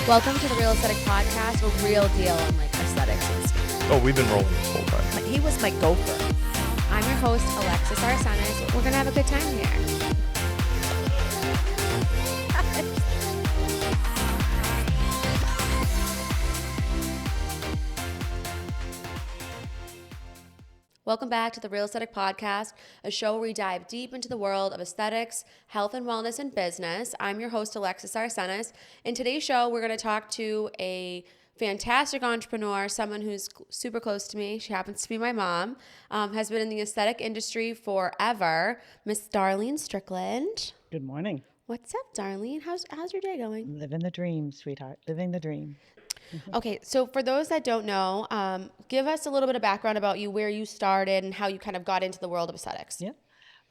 Welcome to the Real Aesthetic Podcast, a real deal on like aesthetics and stuff. Oh, we've been rolling this whole time. He was my gopher. I'm your host, Alexis Arsenis. We're going to have a good time here. Welcome back to the Real Aesthetic Podcast, a show where we dive deep into the world of aesthetics, health and wellness, and business. I'm your host, Alexis Arsenis. In today's show, we're going to talk to a fantastic entrepreneur, someone who's super close to me. She happens to be my mom, has been in the aesthetic industry forever, Miss Darlene Strickland. Good morning. What's up, Darlene? How's your day going? Living the dream, sweetheart. Living the dream. Okay, so for those that don't know, give us a little bit of background about you, where you started, and how you kind of got into the world of aesthetics. Yeah.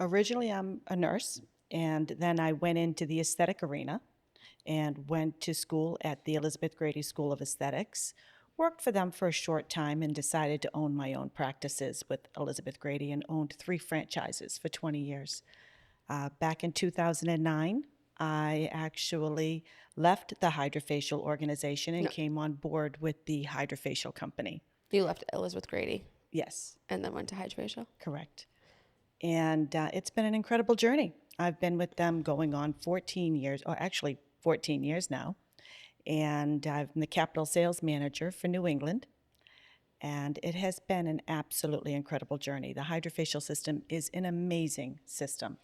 Originally, I'm a nurse, and then I went into the aesthetic arena and went to school at the Elizabeth Grady School of Aesthetics, worked for them for a short time, and decided to own my own practices with Elizabeth Grady and owned 3 franchises for 20 years. Back in 2009, I actually left the HydraFacial organization and came on board with the HydraFacial company. You left Elizabeth Grady. Yes. And then went to HydraFacial. Correct. And it's been an incredible journey. I've been with them going on 14 years, or actually 14 years now. And I'm the capital sales manager for New England. And it has been an absolutely incredible journey. The HydraFacial system is an amazing system.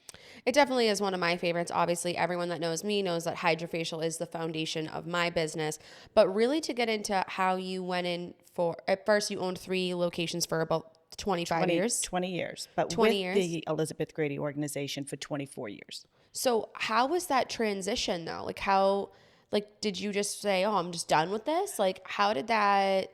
It definitely is one of my favorites. Obviously, everyone that knows me knows that HydraFacial is the foundation of my business. But really to get into how you went in for, at first you owned 3 locations for about 25 years. 20 years, but 20 with years. the Elizabeth Grady organization for 24 years. So how was that transition though? Like how, like did you just say, oh, I'm just done with this? Like how did that...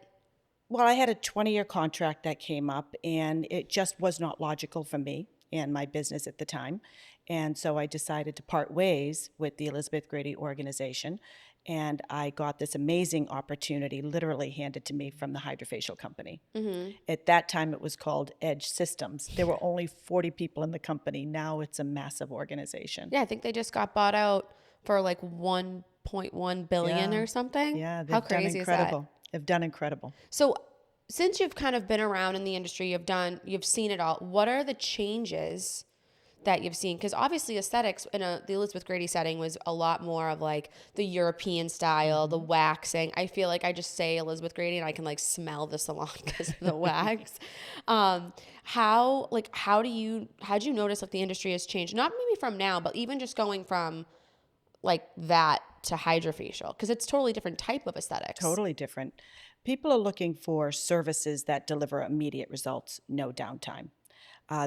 Well, I had a 20-year contract that came up, and it just was not logical for me and my business at the time. And so I decided to part ways with the Elizabeth Grady organization, and I got this amazing opportunity literally handed to me from the HydraFacial company. Mm-hmm. At that time, it was called Edge Systems. There were only 40 people in the company. Now it's a massive organization. Yeah, I think they just got bought out for like 1.1 billion or something. Yeah, they've How done crazy incredible. is that? They've done incredible. So since you've kind of been around in the industry, you've seen it all, what are the changes that you've seen? Because obviously aesthetics in the Elizabeth Grady setting was a lot more of like the European style, the waxing. I feel like I just say Elizabeth Grady and I can like smell the salon because of the wax. How'd you notice like the industry has changed? Not maybe from now, but even just going from like that to HydraFacial, because it's totally different type of aesthetics. Totally different. People are looking for services that deliver immediate results, no downtime.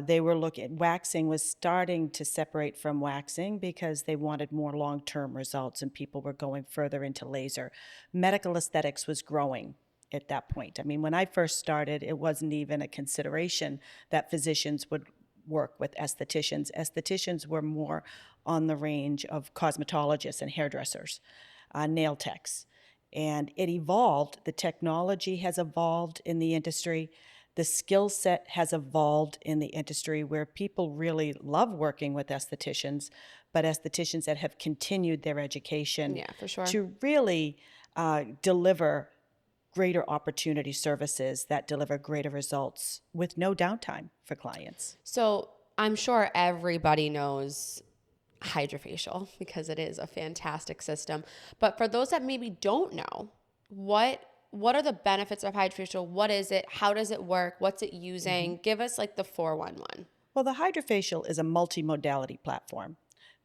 They were waxing was starting to separate from waxing because they wanted more long-term results and people were going further into laser. Medical aesthetics was growing at that point. I mean, when I first started, it wasn't even a consideration that physicians would work with estheticians. Estheticians were more on the range of cosmetologists and hairdressers, nail techs. And it evolved. The technology has evolved in the industry. The skill set has evolved in the industry where people really love working with estheticians, but estheticians that have continued their education for sure. to really deliver greater opportunity services that deliver greater results with no downtime for clients. So I'm sure everybody knows HydraFacial because it is a fantastic system. But for those that maybe don't know, what are the benefits of HydraFacial? What is it? How does it work? What's it using? Give us like the 411. Well, the HydraFacial is a multimodality platform.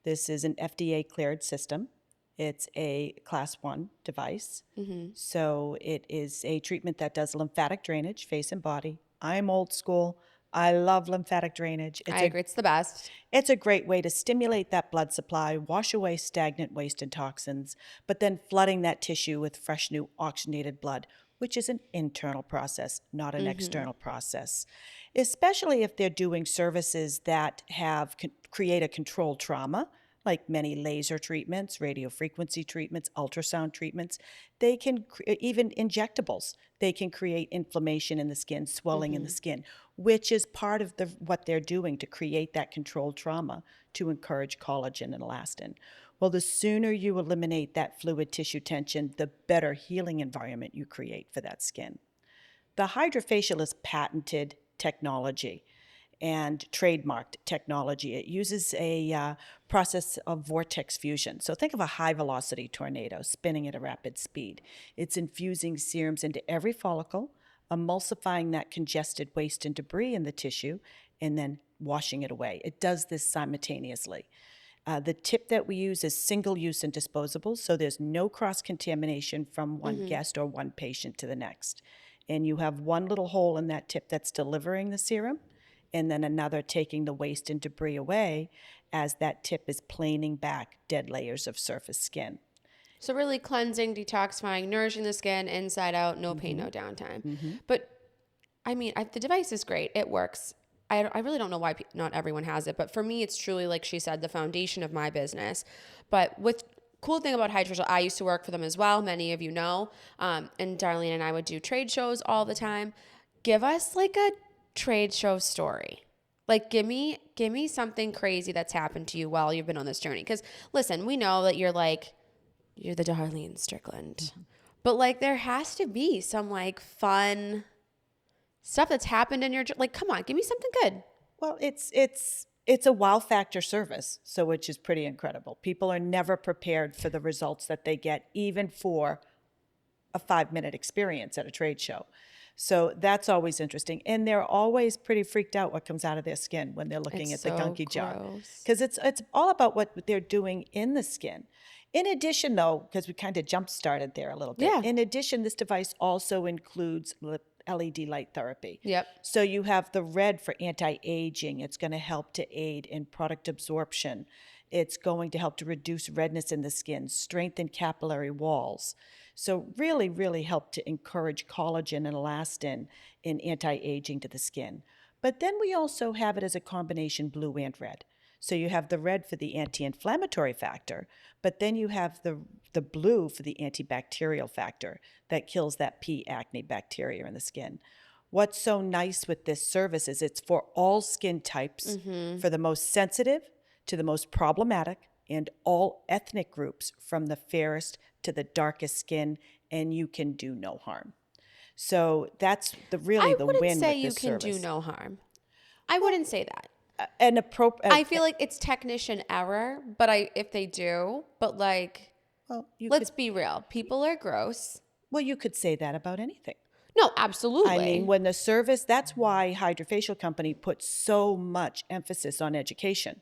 This is an FDA cleared system. It's a class 1 device. Mm-hmm. So it is a treatment that does lymphatic drainage, face and body. I'm old school. I love lymphatic drainage. I agree. It's the best. It's a great way to stimulate that blood supply, wash away stagnant waste and toxins, but then flooding that tissue with fresh new oxygenated blood, which is an internal process, not an external process. Especially if they're doing services that create a controlled trauma, like many laser treatments, radiofrequency treatments, ultrasound treatments. They can, even injectables, they can create inflammation in the skin, swelling in the skin, which is part of what they're doing to create that controlled trauma to encourage collagen and elastin. Well, the sooner you eliminate that fluid tissue tension, the better healing environment you create for that skin. The HydraFacial is patented technology and trademarked technology. It uses a process of vortex fusion. So think of a high velocity tornado spinning at a rapid speed. It's infusing serums into every follicle, emulsifying that congested waste and debris in the tissue, and then washing it away. It does this simultaneously. The tip that we use is single use and disposable, so there's no cross contamination from one guest or one patient to the next. And you have one little hole in that tip that's delivering the serum, and then another taking the waste and debris away as that tip is planing back dead layers of surface skin. So really cleansing, detoxifying, nourishing the skin inside out, no pain, no downtime. But I mean, the device is great. It works. I really don't know why not everyone has it, but for me, it's truly, like she said, the foundation of my business. But with cool thing about HydraFacial, I used to work for them as well. Many of you know, and Darlene and I would do trade shows all the time. Give us like a trade show story. Like give me something crazy that's happened to you while you've been on this journey. Because listen, we know that you're the Darlene Strickland, but like there has to be some like fun stuff that's happened in your, like, come on, give me something good. Well, it's a wow factor service, so which is pretty incredible. People are never prepared for the results that they get, even for a 5-minute experience at a trade show. So that's always interesting. And they're always pretty freaked out what comes out of their skin when they're looking at the gunky job. Because it's all about what they're doing in the skin. In addition, though, because we kind of jump started there a little bit, in addition, this device also includes LED light therapy. Yep. So you have the red for anti-aging. It's going to help to aid in product absorption. It's going to help to reduce redness in the skin, strengthen capillary walls. So really, really help to encourage collagen and elastin in anti-aging to the skin. But then we also have it as a combination blue and red. So you have the red for the anti-inflammatory factor, but then you have the blue for the antibacterial factor that kills that P. acne bacteria in the skin. What's so nice with this service is it's for all skin types, for the most sensitive to the most problematic, and all ethnic groups from the fairest to the darkest skin, and you can do no harm. So that's the win with this service. I wouldn't say you can do no harm. I wouldn't say that. I feel like it's technician error, but if they do, but like, well, let's be real. People are gross. Well, you could say that about anything. No, absolutely. I mean, when the service, that's why HydraFacial Company puts so much emphasis on education.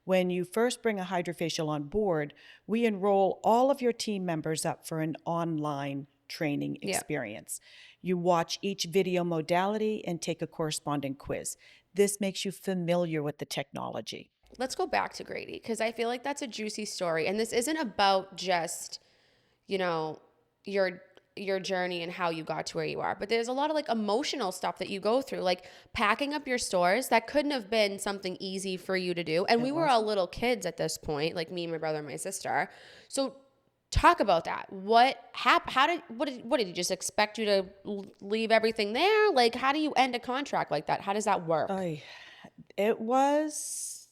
When you first bring a HydraFacial on board, we enroll all of your team members up for an online training experience. You watch each video modality and take a corresponding quiz. This makes you familiar with the technology. Let's go back to Grady, because I feel like that's a juicy story. And this isn't about just, your journey and how you got to where you are. But there's a lot of like emotional stuff that you go through, like packing up your stores. That couldn't have been something easy for you to do. And we were all little kids at this point, like me, my brother, and my sister. So talk about that. What happened? What did you just expect you to leave everything there? Like, how do you end a contract like that? How does that work? It was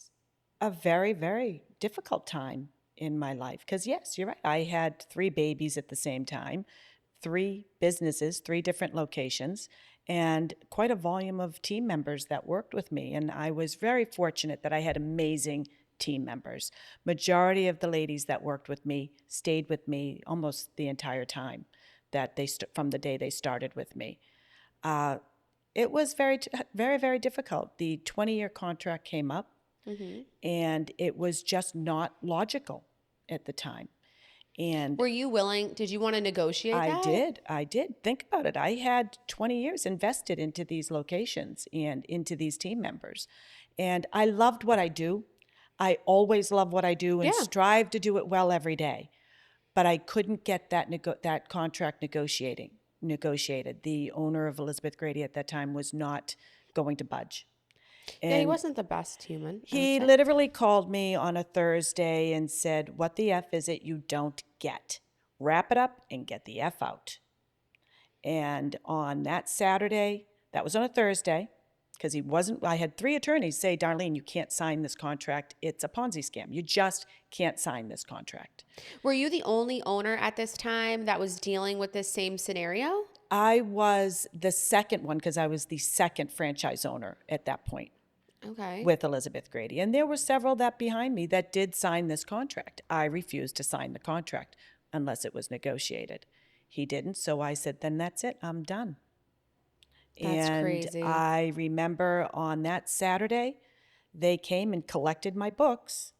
a very, very difficult time in my life. Because yes, you're right. I had 3 babies at the same time, 3 businesses, 3 different locations, and quite a volume of team members that worked with me. And I was very fortunate that I had amazing team members. Majority of the ladies that worked with me stayed with me almost the entire time that from the day they started with me. It was very, very, very difficult. The 20-year contract came up, and it was just not logical at the time. And were you willing? Did you want to negotiate that? I did. Think about it. I had 20 years invested into these locations and into these team members. And I loved what I do. I always love what I do and strive to do it well every day. But I couldn't get that contract negotiated. The owner of Elizabeth Grady at that time was not going to budge. And he wasn't the best human. He literally called me on a Thursday and said, "What the F is it you don't get? Wrap it up and get the F out." And on that Saturday, that was on a Thursday, because he wasn't. I had 3 attorneys say, Darlene, you can't sign this contract. It's a Ponzi scam. You just can't sign this contract. Were you the only owner at this time that was dealing with this same scenario? I was the second one because I was the second franchise owner at that point Okay. with Elizabeth Grady. And there were several that behind me that did sign this contract. I refused to sign the contract unless it was negotiated. He didn't, so I said, then that's it. I'm done. That's And crazy. I remember on that Saturday, they came and collected my books,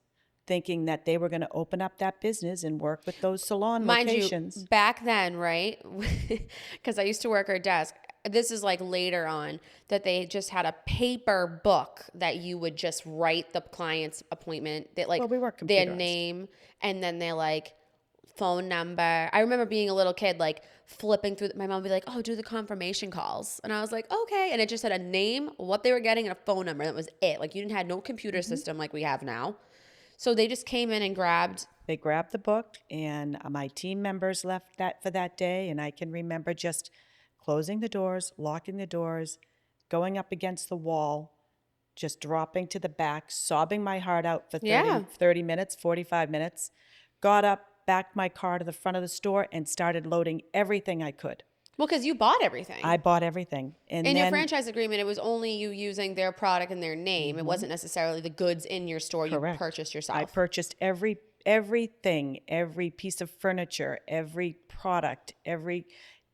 thinking that they were going to open up that business and work with those salon Mind locations. you, back then, right? Because I used to work her desk. This is like later on that they just had a paper book that you would just write the client's appointment. That like Well, we weren't their computerized. name and then their like phone number. I remember being a little kid, like flipping through. My mom would be like, "Oh, do the confirmation calls," and I was like, "Okay." And it just had a name, what they were getting, and a phone number. That was it. Like you didn't have no computer system like we have now. So they just came in and grabbed. They grabbed the book, and my team members left that for that day. And I can remember just closing the doors, locking the doors, going up against the wall, just dropping to the back, sobbing my heart out for 30, Yeah. 30 minutes, 45 minutes, got up, backed my car to the front of the store, and started loading everything I could. Well, because you bought everything. I bought everything. And In your then franchise agreement, it was only you using their product and their name. It wasn't necessarily the goods in your store you Correct. purchased yourself. I purchased everything, every piece of furniture, every product,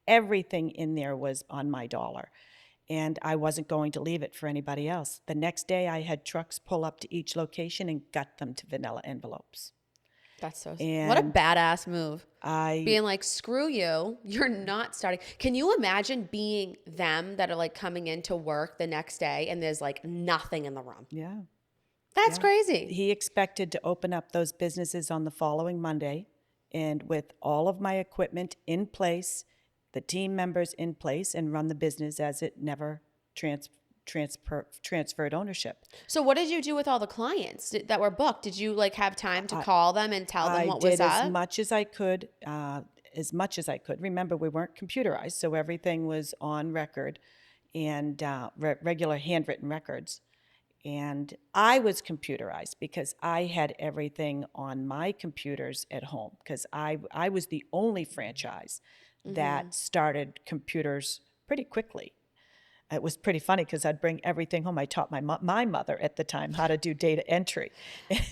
everything in there was on my dollar. And I wasn't going to leave it for anybody else. The next day I had trucks pull up to each location and gut them to vanilla envelopes. That's so. What a And badass move. I Being like, screw you. You're not starting. Can you imagine being them that are like coming into work the next day and there's like nothing in the room? yeah. That's Yeah. crazy. He expected to open up those businesses on the following Monday, and with all of my equipment in place, the team members in place, and run the business as it never transferred ownership. So what did you do with all the clients that were booked? Did you like have time to call them and tell them I what did was up? as much as I could, Remember, we weren't computerized, so everything was on record and regular handwritten records. And I was computerized because I had everything on my computers at home because I was the only franchise that started computers pretty quickly. It was pretty funny because I'd bring everything home. I taught my mother at the time how to do data entry,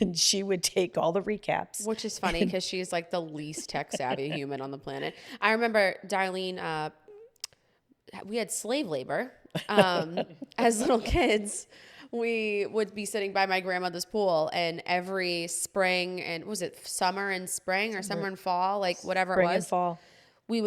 and she would take all the recaps. Which is funny because she's like the least tech savvy human on the planet. I remember Darlene, we had slave labor as little kids. We would be sitting by my grandmother's pool, and every spring and was it summer and spring or summer and fall, like whatever Spring it and was, fall. they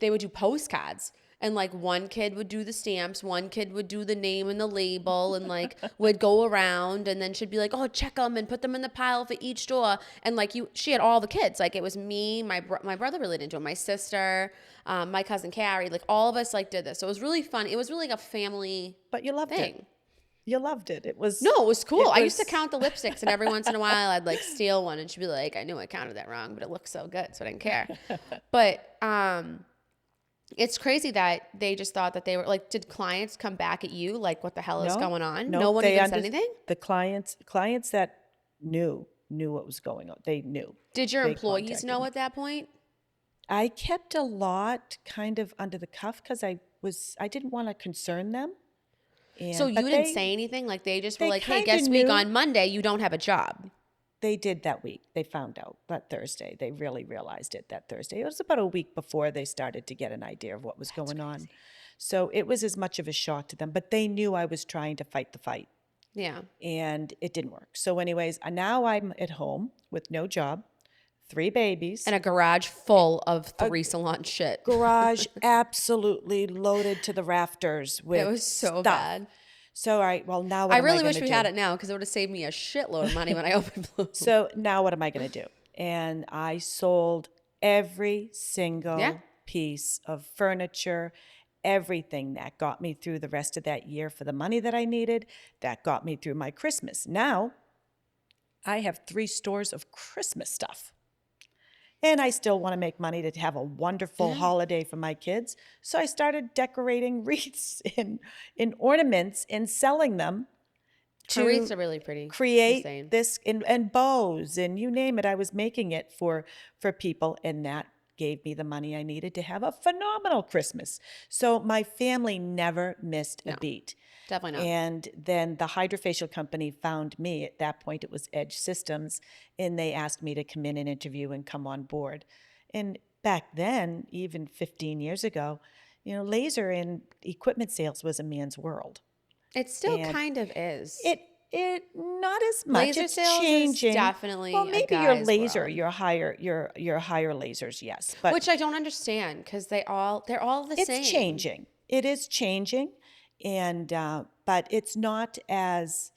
would do postcards. And like one kid would do the stamps, one kid would do the name and the label, and like would go around, and then she'd be like, "Oh, check them and put them in the pile for each store." And like she had all the kids. Like it was me, my brother really didn't do it, my sister, my cousin Carrie, like all of us like did this. So it was really fun. It was really like a family But you loved thing. it. You loved it. It was No, it was cool. I used to was- count the lipsticks, and every once in a while I'd like steal one, and she'd be like, "I knew I counted that wrong, but it looked so good, so I didn't care." But it's crazy that they just thought that they were like, did clients come back at you like, what the hell is going on? No one even said anything? The clients that knew what was going on. They knew. Did your They employees contacted know me. at that point? I kept a lot kind of under the cuff because I didn't want to concern them. So you but didn't they- say anything? Like they just were they like, hey, kinda guess week knew. on Monday, you don't have a job. They did that week. They found out that Thursday. They really realized it that Thursday. It was about a week before they started to get an idea of what was going on. So it was as much of a shock to them, but they knew I was trying to fight the fight, Yeah. and it didn't work. So anyways, now I'm at home with no job, 3 babies, And a garage full of 3 salon shit. garage absolutely loaded to the rafters with It was so stuff. bad. So, all right, well, now what I am really gonna wish we do? had it now because it would have saved me a shitload of money when I opened Blue. So now what am I going to do? And I sold every single Yeah. piece of furniture, everything that got me through the rest of that year for the money that I needed, that got me through my Christmas. Now I have 3 stores of Christmas stuff. And I still want to make money to have a wonderful holiday for my kids. So I started decorating wreaths in ornaments and selling them Her wreaths to are really pretty. create Just saying. this and bows and you name it. I was making it for people, and that gave me the money I needed to have a phenomenal Christmas. So my family never missed a beat. Definitely not. And then the HydraFacial company found me. At that point, it was Edge Systems, and they asked me to come in and interview and come on board. And back then, even 15 years ago, laser and equipment sales was a man's world. It still And kind of is. it not as much. Laser It's sales changing. is definitely Well, a maybe your guy's laser, world. your higher lasers, yes, but Which I don't understand because they're all the it's same. changing. It is changing, and but it's not as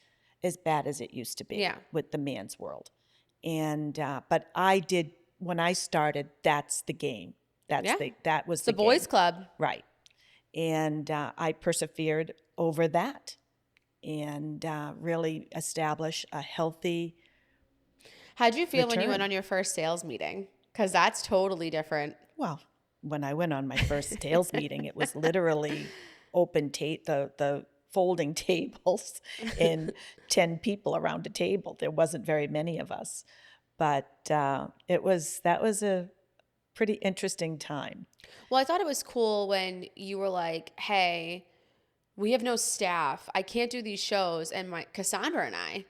bad as it used to be Yeah. with the man's world. And but I did when I started. That's the game. Yeah. That was It's the the boys' game. club. Right. And I persevered over that and really establish a healthy How'd you feel when you went return. on your first sales meeting? Because that's totally different. Well, when I went on my first sales meeting, it was literally open the folding tables and 10 people around a table. There wasn't very many of us, but that was a pretty interesting time. Well, I thought it was cool when you were like, hey, we have no staff. I can't do these shows. And my Cassandra and I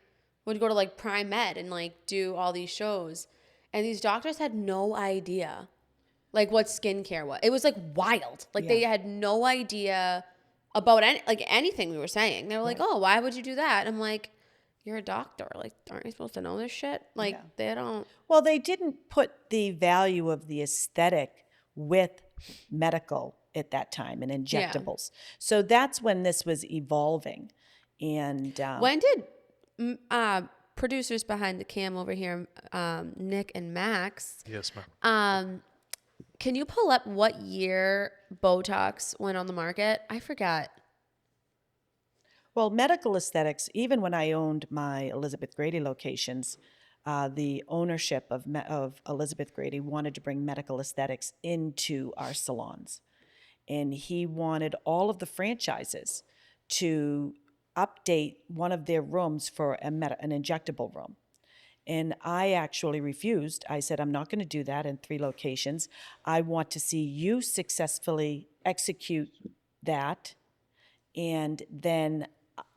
would go to like Prime Med and like do all these shows. And these doctors had no idea like what skincare was. It was like wild. Like they Yeah. had no idea about anything we were saying. They were like, Right. "Oh, why would you do that?" I'm like, "You're a doctor. Like, aren't you supposed to know this shit?" Like Yeah. they don't. Well, they didn't put the value of the aesthetic with medical at that time and Yeah. injectables. So that's when this was evolving. And When did producers behind the cam over here, Nick and Max, Yes, ma'am. can you pull up what year Botox went on the market? I forgot. well, medical aesthetics, even when I owned my Elizabeth Grady locations, the ownership of Elizabeth Grady wanted to bring medical aesthetics into our salons. And he wanted all of the franchises to update one of their rooms for an injectable room. And I actually refused. I said, I'm not going to do that in 3 locations. I want to see you successfully execute that. And then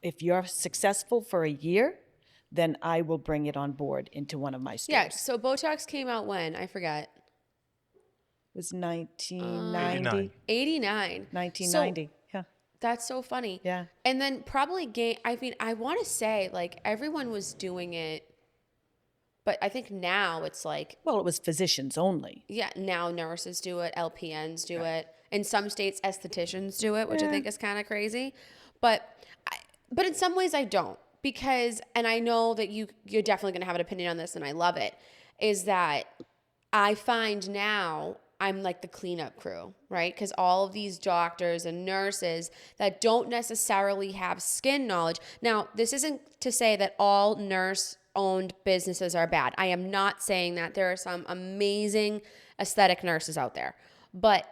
if you're successful for a year, then I will bring it on board into one of my stores. Yeah. So Botox came out when? I forgot. It was 1990. 89. 1990. Yeah. That's so funny. Yeah. And then probably I mean, I want to say like everyone was doing it, but I think now it's like, Well, it was physicians only. yeah, now nurses do it, LPNs do it. In some states, estheticians do it, which I think is kind of crazy. But but in some ways I don't, because, and I know that you're definitely going to have an opinion on this and I love it, is that I find now I'm like the cleanup crew, right? Because all of these doctors and nurses that don't necessarily have skin knowledge. Now, this isn't to say that all nurse-owned businesses are bad. I am not saying that. There are some amazing aesthetic nurses out there. But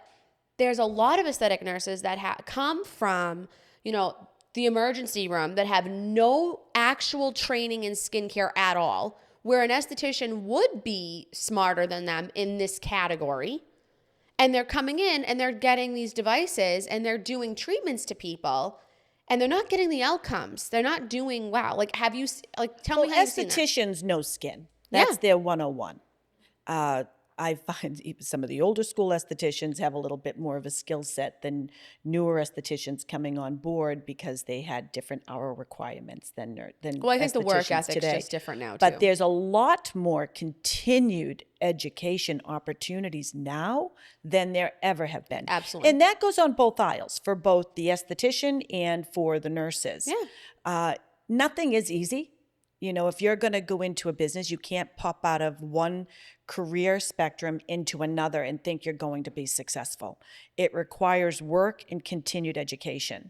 there's a lot of aesthetic nurses that come from, the emergency room that have no actual training in skincare at all, where an esthetician would be smarter than them in this category. And they're coming in and they're getting these devices and they're doing treatments to people and they're not getting the outcomes. They're not doing well. Like, tell me how you've seen that. Estheticians know skin. That's their 101. I find some of the older school estheticians have a little bit more of a skill set than newer estheticians coming on board because they had different hour requirements than Well, I think the work estheticians ethic's today. just different now, too. But there's a lot more continued education opportunities now than there ever have been. Absolutely. And that goes on both aisles for both the esthetician and for the nurses. Yeah. Nothing is easy. If you're going to go into a business, you can't pop out of one career spectrum into another and think you're going to be successful. It requires work and continued education.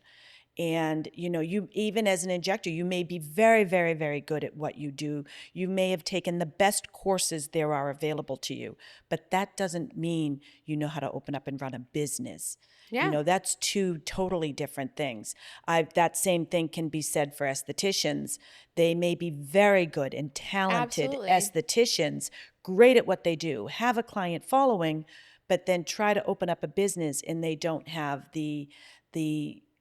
And, you even as an injector, you may be very, very, very good at what you do. You may have taken the best courses there are available to you, but that doesn't mean you know how to open up and run a business. Yeah. That's two totally different things. That same thing can be said for estheticians. They may be very good and talented Absolutely. estheticians, great at what they do, have a client following, but then try to open up a business and they don't have the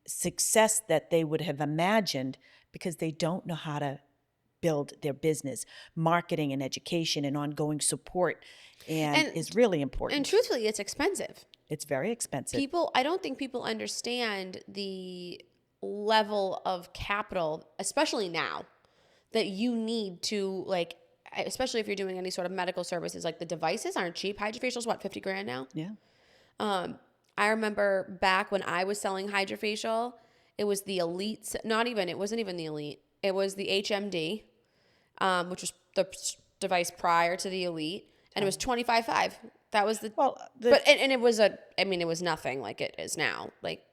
success that they would have imagined because they don't know how to build their business. Marketing and education and ongoing support is really important. And truthfully, it's expensive. It's very expensive. I don't think people understand the level of capital, especially now, that you need to, like, especially if you're doing any sort of medical services. Like, the devices aren't cheap. HydraFacial's what, $50 grand now? Yeah. I remember back when I was selling HydraFacial, it was the Elite. It wasn't even the Elite. It was the HMD, which was the device prior to the Elite, and it was $25,500. That was it was nothing like it is now. Like,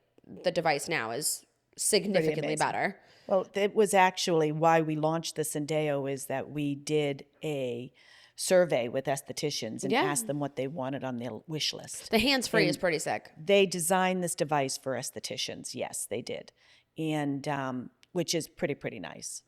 the device now is significantly better. Well, it was actually why we launched the Syndeo, is that we did a survey with estheticians and asked them what they wanted on their wish list. The hands-free is pretty sick. They designed this device for estheticians. Yes, they did. And which is pretty nice.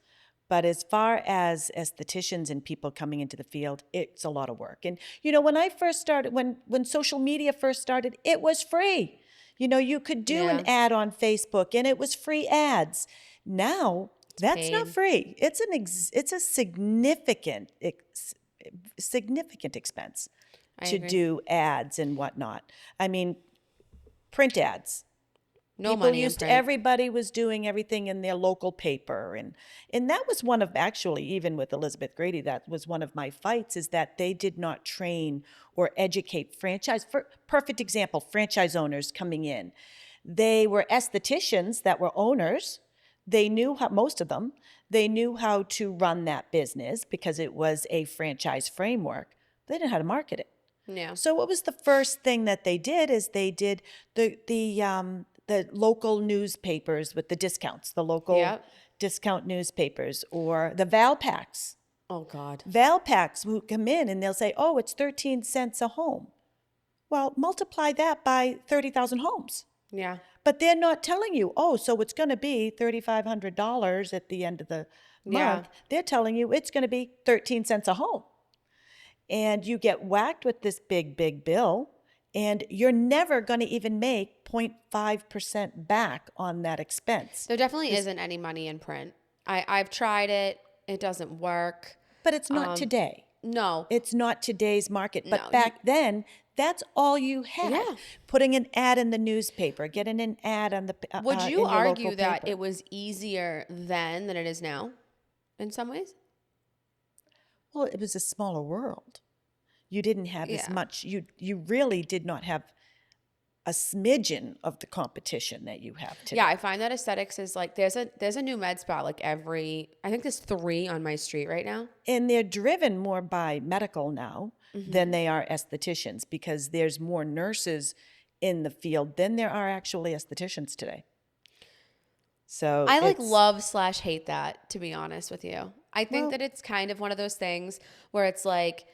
But as far as estheticians and people coming into the field, it's a lot of work. And, when I first started, when social media first started, it was free. You could do an ad on Facebook and it was free ads. Now, that's paid. not free. It's a significant expense to do ads and whatnot. I mean, print ads. Everybody was doing everything in their local paper. And that was one of, actually, even with Elizabeth Grady, that was one of my fights, is that they did not train or educate perfect example, franchise owners coming in. They were estheticians that were owners. They knew how, most of them, they knew how to run that business because it was a franchise framework. They didn't know how to market it. Yeah. So what was the first thing that they did is they did the local newspapers with the discounts, the local discount newspapers, or the Valpaks. Oh, God. Valpaks who come in and they'll say, oh, it's 13 cents a home. Well, multiply that by 30,000 homes. Yeah. But they're not telling you, oh, so it's going to be $3,500 at the end of the month. They're telling you it's going to be 13 cents a home. And you get whacked with this big bill, and you're never going to even make 0.5% back on that expense. There definitely isn't any money in print. I've tried it. It doesn't work. But it's not today. No. It's not today's market. But back then, that's all you had. Yeah. Putting an ad in the newspaper, getting an ad on the Would you in your argue local that paper. it was easier then than it is now in some ways? Well, it was a smaller world. You didn't have as much. You really did not have a smidgen of the competition that you have today. Yeah, I find that aesthetics is like there's a new med spa like I think there's 3 on my street right now. And they're driven more by medical now than they are estheticians, because there's more nurses in the field than there are actually estheticians today. So I love/hate that, to be honest with you. I think that it's kind of one of those things where it's like,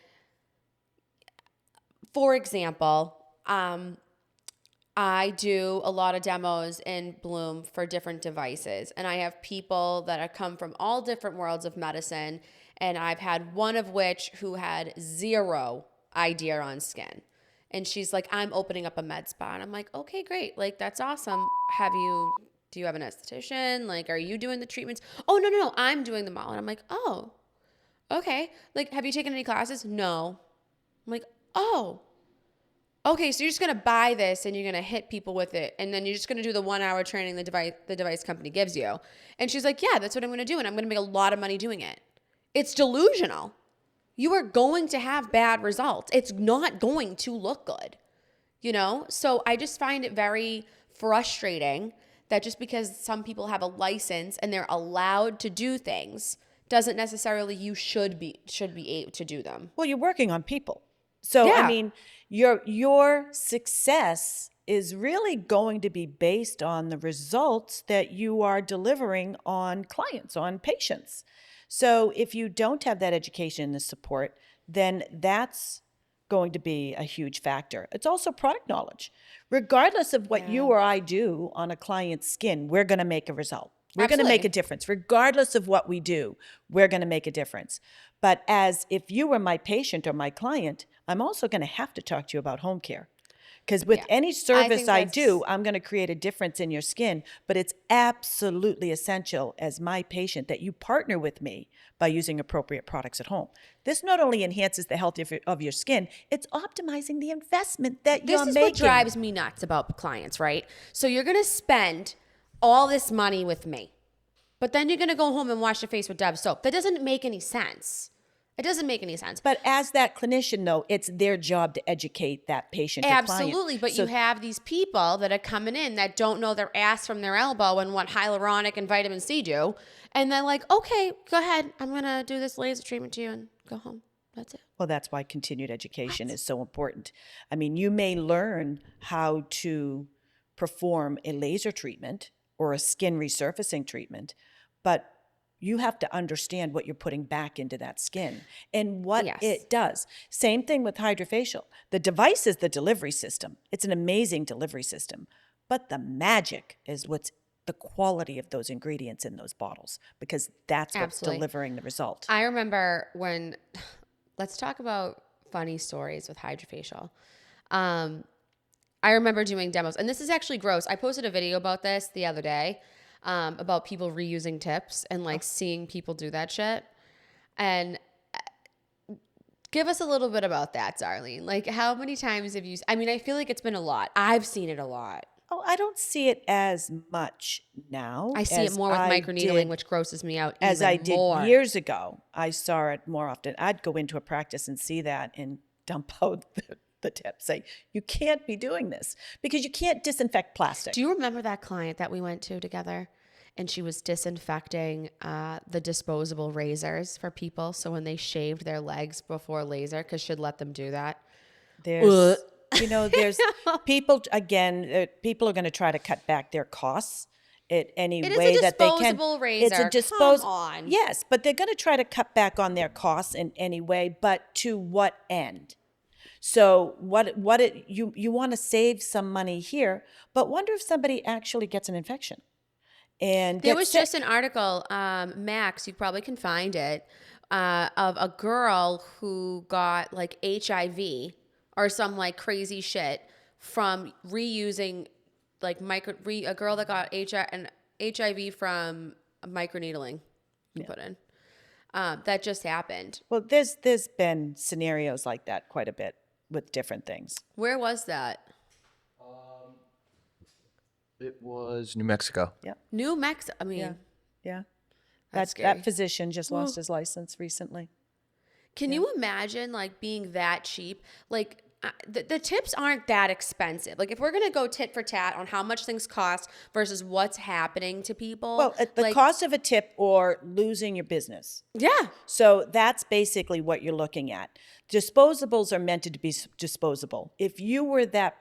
for example, I do a lot of demos in Bloom for different devices, and I have people that have come from all different worlds of medicine, and I've had one of which who had 0 idea on skin. And she's like, I'm opening up a med spa. And I'm like, okay, great. Like, that's awesome. Do you have an esthetician? Like, are you doing the treatments? Oh, no, I'm doing them all. And I'm like, oh, okay. Like, have you taken any classes? No. I'm like, oh, okay. So you're just going to buy this and you're going to hit people with it. And then you're just going to do the 1-hour training the device company gives you. And she's like, yeah, that's what I'm going to do. And I'm going to make a lot of money doing it. It's delusional. You are going to have bad results. It's not going to look good, So I just find it very frustrating that just because some people have a license and they're allowed to do things doesn't necessarily you should be able to do them. Well, you're working on people. So, I mean, your success is really going to be based on the results that you are delivering on clients, on patients. So if you don't have that education and the support, then that's going to be a huge factor. It's also product knowledge. Regardless of what you or I do on a client's skin, we're going to make a result. We're going to make a difference. Regardless of what we do, we're going to make a difference. But as if you were my patient or my client, I'm also going to have to talk to you about home care. Because with any service I do, I'm going to create a difference in your skin. But it's absolutely essential as my patient that you partner with me by using appropriate products at home. This not only enhances the health of your skin, it's optimizing the investment that you're making. This is what drives me nuts about clients, right? So you're going to spend all this money with me, but then you're going to go home and wash your face with Dove soap. That doesn't make any sense. It doesn't make any sense. But as that clinician, though, it's their job to educate that patient or client. Absolutely, but you have these people that are coming in that don't know their ass from their elbow and what hyaluronic and vitamin C do. And they're like, okay, go ahead. I'm going to do this laser treatment to you and go home. That's it. Well, that's why continued education is so important. I mean, you may learn how to perform a laser treatment or a skin resurfacing treatment, but you have to understand what you're putting back into that skin and what it does. Same thing with HydraFacial. The device is the delivery system. It's an amazing delivery system. But the magic is what's the quality of those ingredients in those bottles, because that's what's delivering the result. I remember when, let's talk about funny stories with HydraFacial. I remember doing demos, and this is actually gross. I posted a video about this the other day. About people reusing tips and like seeing people do that shit. And give us a little bit about that, Darlene. Like, how many times have you, I mean, I feel like it's been a lot. I've seen it a lot. Oh, I don't see it as much now. I see it more with microneedling, which grosses me out even as I more. did years ago. I saw it more often. I'd go into a practice and see that and dump out the tip. Say, you can't be doing this because you can't disinfect plastic. Do you remember that client that we went to together? And she was disinfecting the disposable razors for people. So when they shaved their legs before laser, because she'd let them do that. There's people, again, people are going to try to cut back their costs in any way that they can. It is a disposable razor. It's a disposable. Come on. Yes, but they're going to try to cut back on their costs in any way, but to what end? So you want to save some money here, but wonder if somebody actually gets an infection. And there was just an article, Max, you probably can find it, of a girl who got like HIV or some like crazy shit from reusing like a girl that got HIV from microneedling. Put in. That just happened. Well, there's been scenarios like that quite a bit with different things. Where was that? It was New Mexico. Yeah. New Mexico. I mean, yeah. That physician just lost his license recently. Can you imagine like being that cheap? Like the tips aren't that expensive. Like if we're gonna go tit for tat on how much things cost versus what's happening to people. Well, the cost of a tip or losing your business. Yeah. So that's basically what you're looking at. Disposables are meant to be disposable. If you were that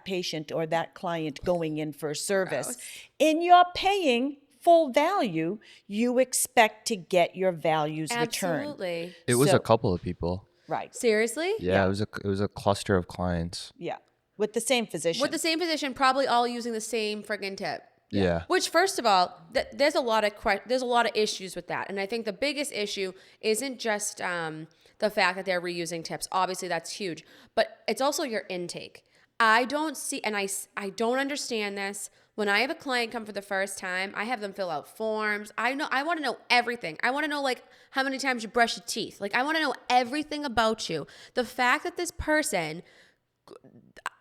patient or that client going in for a service, and you're paying full value, you expect to get your values returned. Absolutely. It was a couple of people. Right. Seriously? Yeah, it was a cluster of clients. Yeah. With the same physician. With the same physician, probably all using the same friggin' tip. Yeah. Which, first of all, there's a lot of issues with that, and I think the biggest issue isn't just the fact that they're reusing tips. Obviously, that's huge, but it's also your intake. I don't see, and I don't understand this. When I have a client come for the first time, I have them fill out forms. I want to know everything. I want to know like how many times you brush your teeth. Like I want to know everything about you. The fact that this person,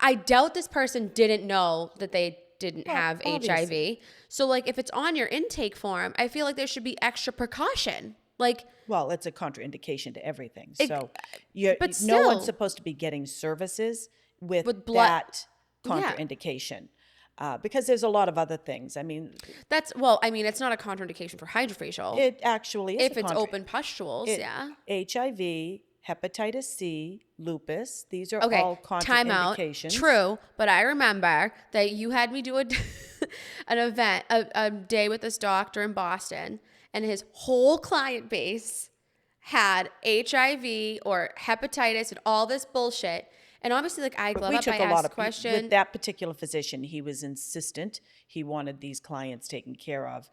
I doubt this person didn't know that they didn't have HIV. So like if it's on your intake form, I feel like there should be extra precaution. Like, well, it's a contraindication to everything. So but no still, one's supposed to be getting services with blood, that contraindication. Because there's a lot of other things. I mean, it's not a contraindication for HydraFacial. It actually is. If it's open pustules, HIV hepatitis C, lupus. These are Okay, all time out. contraindications. True, but I remember that you had me do an event, a day with this doctor in Boston, and his whole client base had HIV or hepatitis and all this bullshit. And obviously, like, I But glove we up, I took a lot asked of, question. with that particular physician, he was insistent. He wanted these clients taken care of.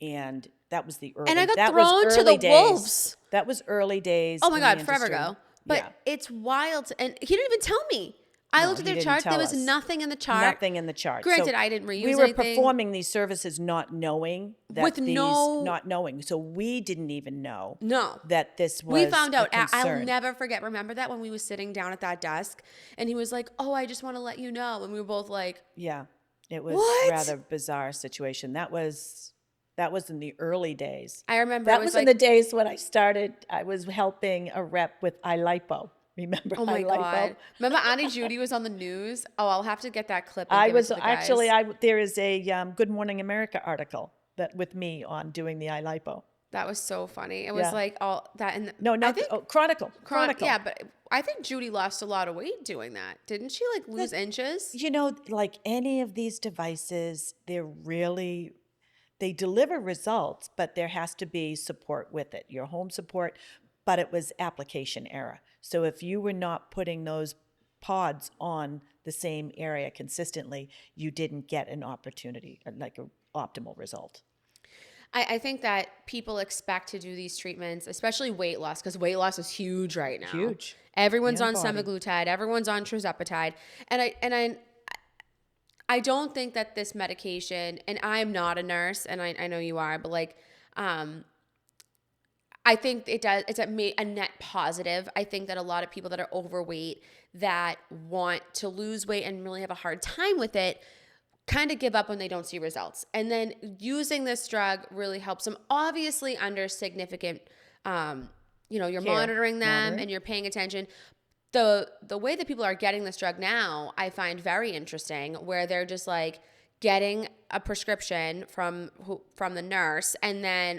And that was the early, And I got that was thrown to early the days. wolves. That was early days. Oh my in the God, forever industry. ago. But Yeah. it's wild. And he didn't even tell me. I No, looked at he their didn't chart. There tell was us. nothing in the chart. Nothing in the chart. Granted, So I didn't reuse we were anything. performing these services not knowing that With these, no- not knowing. So we didn't even know No. that this was We found out. a I'll concern. never forget. Remember that when we was sitting down at that desk and he was like, "Oh, I just want to let you know." And we were both like, Yeah, it was What? rather bizarre situation. That was in the early days. I remember That it was was in like, the days when I started. I was helping a rep with iLipo. Remember oh my iLipo? God. Remember Auntie Judy was on the news? Oh, I'll have to get that clip and I give it was to the actually. guys. There is a Good Morning America article that with me on doing the iLipo. That was so funny. It was Yeah. like all that. And No, I not think Chronicle. Chronicle. Yeah, but I think Judy lost a lot of weight doing that. Didn't she like lose inches? You know, like any of these devices, they deliver results, but there has to be support with it, your home support, but it was application error. So if you were not putting those pods on the same area consistently, you didn't get an opportunity, like an optimal result. I think that people expect to do these treatments, especially weight loss, because weight loss is huge right now. Huge. Everyone's And on body. semaglutide. Everyone's on tirzepatide. I don't think that this medication, and I'm not a nurse, and I know you are, but like, I think it's a net positive. I think that a lot of people that are overweight that want to lose weight and really have a hard time with it kind of give up when they don't see results. And then using this drug really helps them, obviously under significant, you're monitoring them and you're paying attention. The way that people are getting this drug now, I find very interesting, where they're just like getting a prescription from the nurse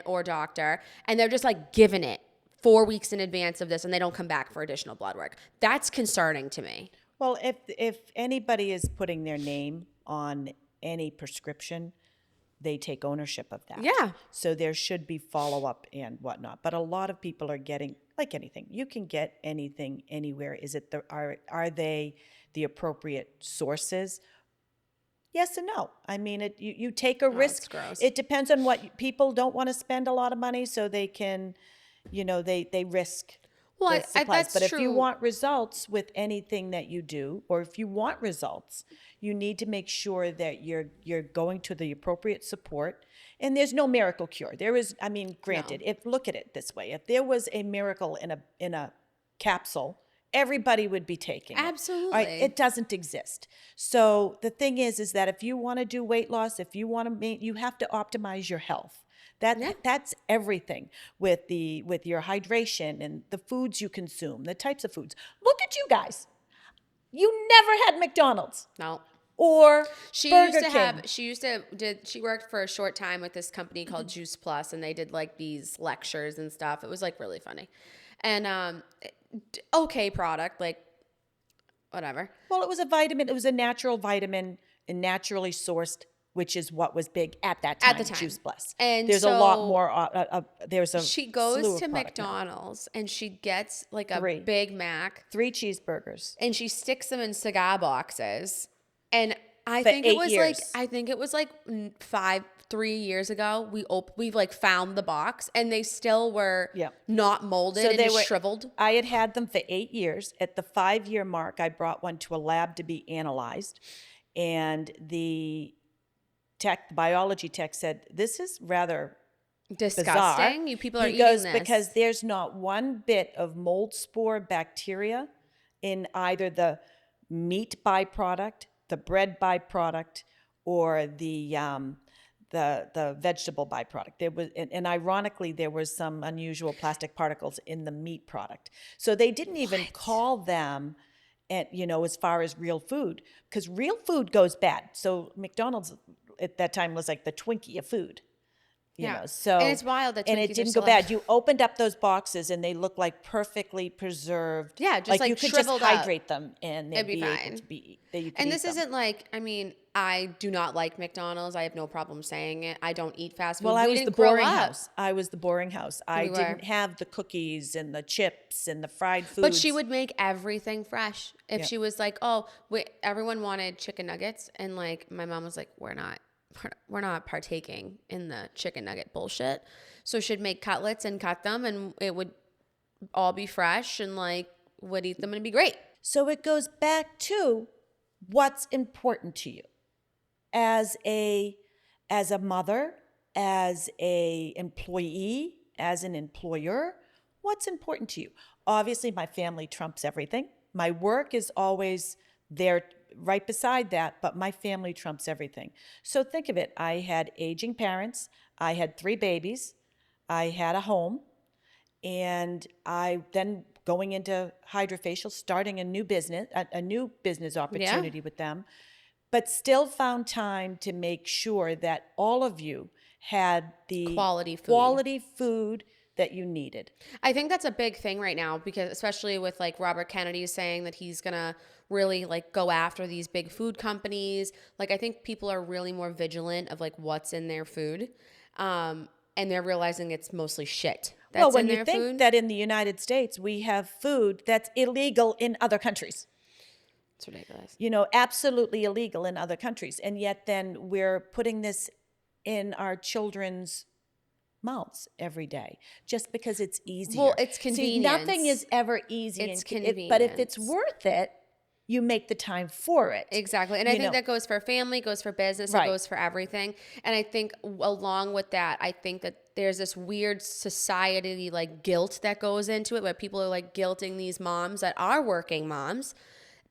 or doctor, and they're just like giving it 4 weeks in advance of this, and they don't come back for additional blood work. That's concerning to me. Well, if anybody is putting their name on any prescription, they take ownership of that. Yeah. So there should be follow-up and whatnot. But a lot of people are getting, like anything, you can get anything anywhere. Is it are they the appropriate sources? Yes and no. I mean, you take a risk. It's gross. It depends on what people don't want to spend a lot of money, so they can, they risk Well, the supplies. that's But if you true. want results with anything that you do, or if you want results, you need to make sure that you're going to the appropriate support. And there's no miracle cure. There is, I mean, granted, look at it this way. If there was a miracle in a capsule, everybody would be taking it. Absolutely. All right? It doesn't exist. So the thing is that if you want to do weight loss, if you want to you have to optimize your health. That's everything with your hydration and the foods you consume, the types of foods. Look at you guys. You never had McDonald's No. or She Burger used King. she worked for a short time with this company called Juice Plus, and they did like these lectures and stuff. It was like really funny. And okay product, like whatever. Well, it was a vitamin. It was a natural vitamin and naturally sourced, which is what was big at that time. At the time. Juice Plus. And there's a lot so more. There's a She slew goes of to product now. McDonald's and she gets like a 3. Big Mac 3 cheeseburgers. and she sticks them in cigar boxes. And I For think it 8 was years. like 3 years ago we've like found the box, and they still were not molded and just shriveled. I had them for 8 years. At the 5-year mark, I brought one to a lab to be analyzed, and the biology tech said, "This is rather Disgusting. bizarre." You people are He eating goes, this. because there's not one bit of mold spore bacteria in either the meat byproduct, the bread byproduct, or the vegetable byproduct. There was, and ironically, there was some unusual plastic particles in the meat product. So they didn't even call them, as far as real food, because real food goes bad. So McDonald's at that time was like the Twinkie of food. You Yeah. know, so And it's wild that and Twinkies it are didn't still go in- bad. You opened up those boxes and they look like perfectly preserved. Yeah, just like you could just shriveled up. hydrate them and they'd It'd be be able fine. to be that you could And eat this them. isn't like, I mean, I do not like McDonald's. I have no problem saying it. I don't eat fast food. Well, I We was the didn't grow boring up. house. I was the boring house. I We were. didn't have the cookies and the chips and the fried foods. But she would make everything fresh. If Yeah. she was like, "Oh, everyone wanted chicken nuggets," and like my mom was like, we're not partaking in the chicken nugget bullshit." So she'd make cutlets and cut them, and it would all be fresh, and like would eat them, and it'd be great. So it goes back to what's important to you as a mother, as a employee, as an employer. What's important to you? Obviously, my family trumps everything. My work is always there right beside that, but my family trumps everything. So think of it. I had aging parents. I had 3 babies. I had a home. And I then going into HydraFacial, starting a new business opportunity with them, but still found time to make sure that all of you had the Quality food that you needed. I think that's a big thing right now, because especially with like Robert Kennedy saying that he's gonna really like go after these big food companies. Like I think people are really more vigilant of like what's in their food, and they're realizing it's mostly shit. Well, That's when in you their think food. that in the United States we have food that's illegal in other countries. It's ridiculous. You know, absolutely illegal in other countries. And yet then we're putting this in our children's mouths every day just because it's easier. Well, it's See, nothing convenience. is ever easy. It's But if it's convenience. worth it, you make the time for it. Exactly. And I think that goes for family, goes for business, Right. it goes for everything. And I think along with that, I think that there's this weird society like guilt that goes into it, where people are like guilting these moms that are working moms.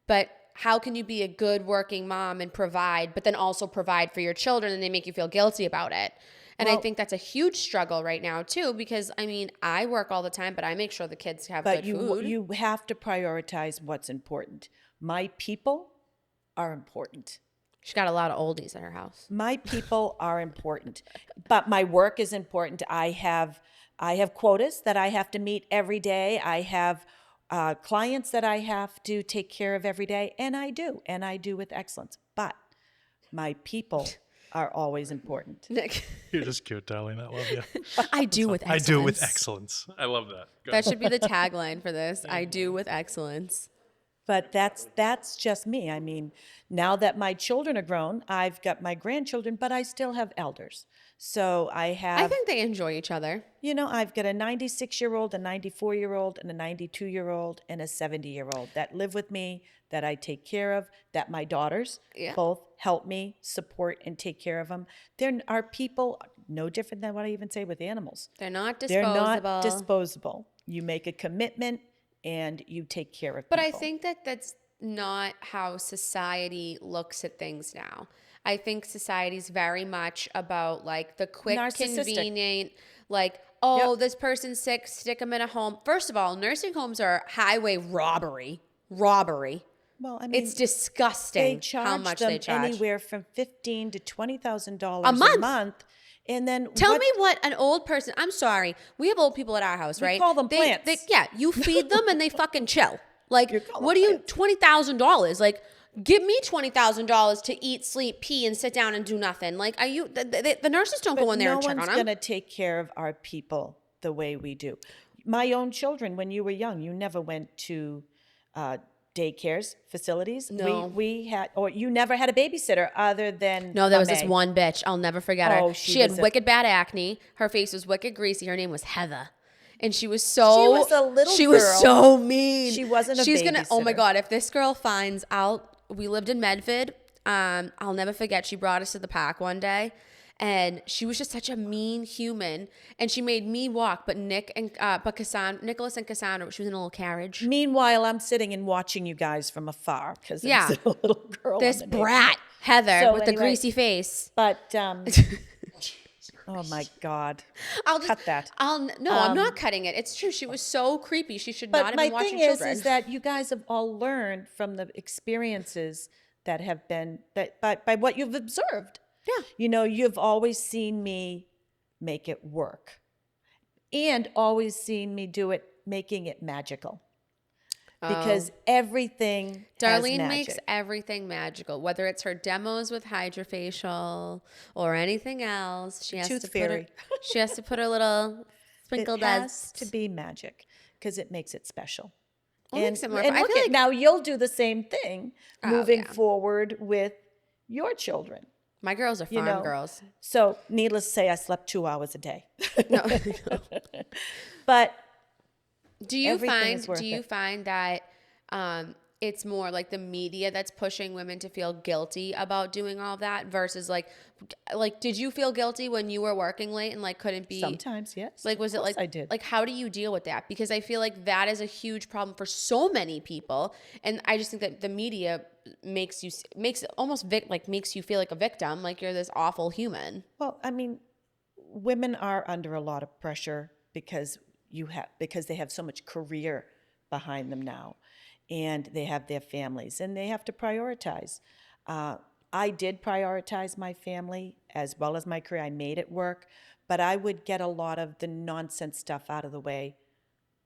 But how can you be a good working mom and provide, but then also provide for your children, and they make you feel guilty about it? And I Well- think that's a huge struggle right now too, because I mean, I work all the time, but I make sure the kids have But good food. you have to prioritize what's important. My people are important. She's got a lot of oldies at her house. My people are important, but my work is important. I have quotas that I have to meet every day. I have clients that I have to take care of every day, and I do with excellence. But my people are always important. Nick, You're just cute, Darlene. I love you. I do with I excellence. do with excellence. I love that. Go That should be the tagline for this. I do with excellence. But that's just me. I mean, now that my children are grown, I've got my grandchildren, but I still have elders. So I have, I think they enjoy each other. you know, I've got a 96-year-old, a 94-year-old, and a 92-year-old, and a 70-year-old that live with me, that I take care of, that my daughters Yeah. both help me support and take care of them. There are people no different than what I even say with animals. They're not They're disposable. not disposable. You make a commitment and you take care of But people. I think that that's not how society looks at things now. I think society's very much about like the quick, Narcissistic. convenient, like, oh, Yep. this person's sick, stick them in a home. First of all, nursing homes are highway robbery. Robbery. Well, I mean, It's disgusting they charge how much them they charge. anywhere from $15,000 to $20,000 A month. a month. And then Tell me what an old person. I'm sorry. We have old people at our house, right? call them plants. Yeah, you feed them and they fucking chill. Like, call what them do you? $20,000. Like, give me $20,000 to eat, sleep, pee, and sit down and do nothing. Like, are you? The nurses don't go in there and check on no one's them. going to take care of our people the way we do. My own children, when you were young, you never went to daycares, facilities. No. We had, or you never had a babysitter other than No, there was this May. one bitch. I'll never forget her. Oh, She had was a- wicked bad acne. Her face was wicked greasy. Her name was Heather. And she was so She was a little She was girl. so mean. She wasn't a She's gonna oh my babysitter. god, if this girl finds out we lived in Medford, I'll never forget she brought us to the park one day. And she was just such a mean human, and she made me walk. But Nicholas and Cassandra, she was in a little carriage. Meanwhile, I'm sitting and watching you guys from afar because Yeah. I'm still a little girl. This underneath. brat Heather So with the anyway- greasy face. But oh my God, I'll just cut that. I'm not cutting it. It's true. She was so creepy. She should not But have my been watching thing children. is that you guys have all learned from the experiences that have been that by what you've observed. Yeah. You know, you've always seen me make it work. And always seen me do it, making it magical. Because everything has Darlene magic. makes everything magical, whether it's her demos with HydraFacial or anything else. She has Tooth to fairy. she has to put her little sprinkle It has dust. to be magic because it makes it special. Well, it makes it more and fun. I look feel at like- now you'll do the same thing Oh, moving yeah. forward with your children. My girls are farm know. girls. So needless to say, I slept 2 hours a day. No. But Do you Everything is worth find that it's more like the media that's pushing women to feel guilty about doing all of that versus like did you feel guilty when you were working late and like couldn't be sometimes, yes. like was Of it course like I did. like how do you deal with that? Because I feel like that is a huge problem for so many people, and I just think that the media makes it almost makes you feel like a victim, like you're this awful human. Well, I mean, women are under a lot of pressure because they have so much career behind them now, and they have their families, and they have to prioritize. I did prioritize my family as well as my career. I made it work, but I would get a lot of the nonsense stuff out of the way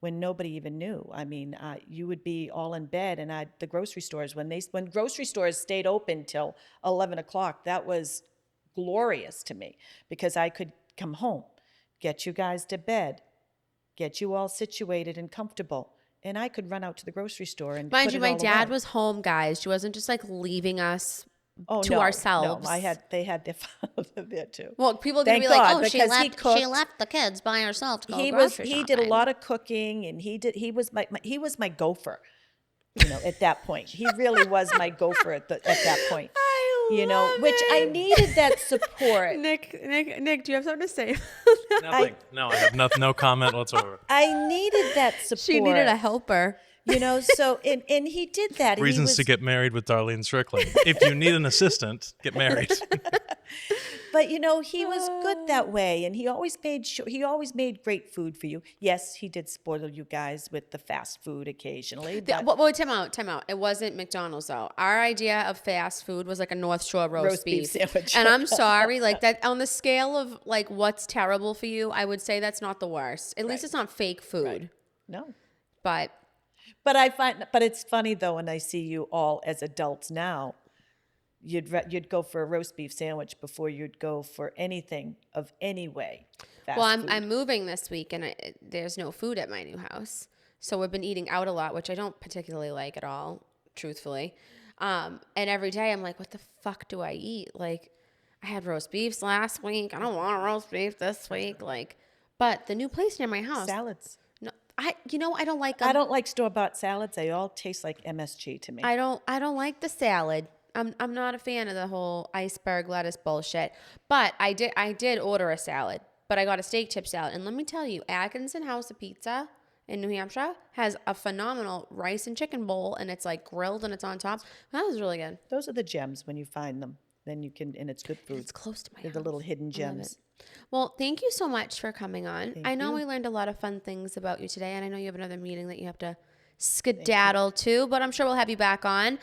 when nobody even knew. I mean, you would be all in bed, and the grocery stores, when grocery stores stayed open till 11 o'clock, that was glorious to me because I could come home, get you guys to bed, get you all situated and comfortable, and I could run out to the grocery store and Mind put you, it my all dad away. was home, guys. She wasn't just like leaving us to No, ourselves. No, they had their father there too. Well, people are gonna Thank be like, God, "Oh, she because he left. She cooked. left the kids by herself to go He grocery he did a shopping." lot of cooking, and he was my gopher. At that point, he really was my gopher at that point. Which I needed that support. Nick, do you have something to say? Nothing. No, I have no comment whatsoever. I needed that support. She needed a helper. So and he did that. Reasons to get married with Darlene Strickland. If you need an assistant, get married. But he was good that way, and he always made great food for you. Yes, he did spoil you guys with the fast food occasionally. But Well, time out. It wasn't McDonald's though. Our idea of fast food was like a North Shore roast beef sandwich. And I'm sorry, like that on the scale of like what's terrible for you, I would say that's not the worst. At least it's not fake food. Right. No. But But it's funny though when I see you all as adults now. You'd go for a roast beef sandwich before you'd go for anything of any way. Fast food. I'm moving this week, and there's no food at my new house, so we've been eating out a lot, which I don't particularly like at all, truthfully. And every day I'm like, what the fuck do I eat? Like, I had roast beefs last week. I don't want a roast beef this week. Like, but the new place near my house. Salads. No, I don't like them. I don't like store-bought salads. They all taste like MSG to me. I don't like the salad. I'm not a fan of the whole iceberg lettuce bullshit. But I did order a salad, but I got a steak tip salad. And let me tell you, Atkinson House of Pizza in New Hampshire has a phenomenal rice and chicken bowl, and it's like grilled and it's on top. That was really good. Those are the gems when you find them. Then you can, and it's good food. It's close to my They're house. the little hidden I love gems. it. Well, thank you so much for coming on. Thank I know you. we learned a lot of fun things about you today, and I know you have another meeting that you have to skedaddle to, but I'm sure we'll have you back on.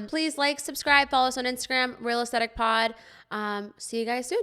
Please like, subscribe, follow us on Instagram, Real Aesthetic Pod. See you guys soon.